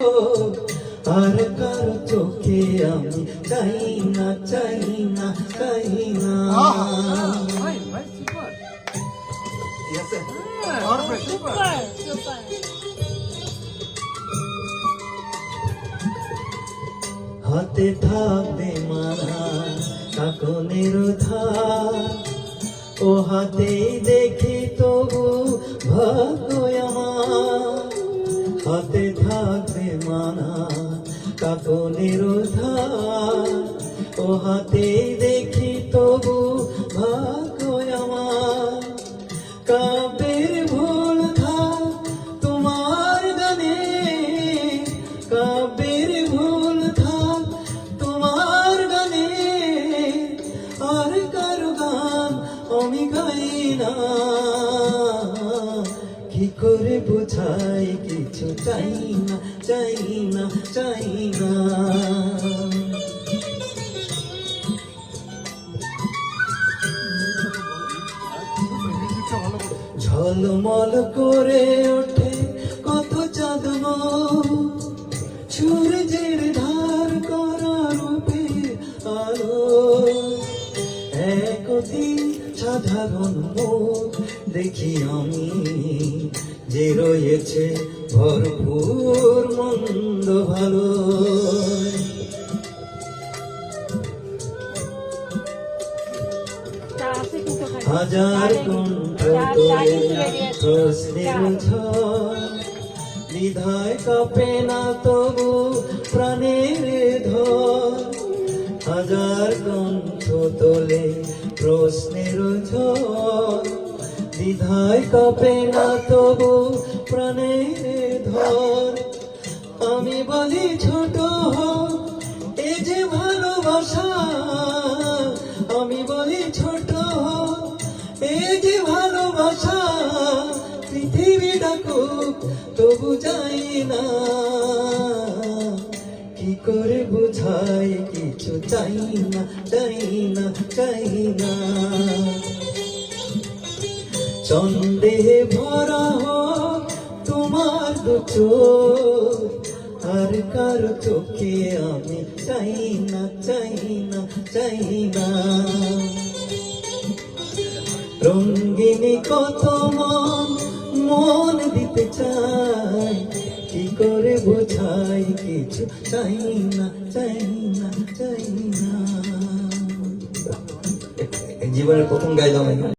আর কারো চোখে আমি চাই না, চাই না, চাই না। হাতে থাকবে মারা কাকনের ধার, ও হাতে দেখি তবু ভাগ্য আমার। হাতে থাকবে মানা কাকনের ধার, ও হাতে দেখি তবু ভাগ্য আমার। কাব্যের ভুল থাক তোমার গানে, কাব্যের ভুল থাক তোমার গানে, আর কারো গান আমি গাই না। কি করে বোঝাই কিছু চাই না, চাই না, চাই না। ঝলমল করে ওঠে কত চাঁদ, সূর্যের ধার করা রূপে আলো। একদিন সাধারণ মুখ দেখি আমি, যে রয়েছে ভরপুর মন্দ ভালো। হাজার কণ্ঠ তোলে প্রশ্নের ঝড়, দ্বিধায় কাঁপে না তবু প্রাণের ধর। হাজার কণ্ঠ তোলে প্রশ্নের ঝড়, দ্বিধায় কাঁপে না তবু প্রাণের ধর। আমি বলি ছোট হোক এ যে ভালোবাসা, আমি বলি ছোট হোক এ যে ভালোবাসা। পৃথিবী ডাকুক তবু যাই না, কি করে বুঝাই কিছু চাই না, চাই না, চাই না। সন্দেহে ভরা হোক তোমার দু চোখ, আর কারো চোখে আমি চাই না, চাই না, চাই না। রঙ্গিনী কত মন দিতে চাই, কি করে বোঝাই কিছু চাই না, চাই না, চাই না। জীবনের প্রথম গাইলাম।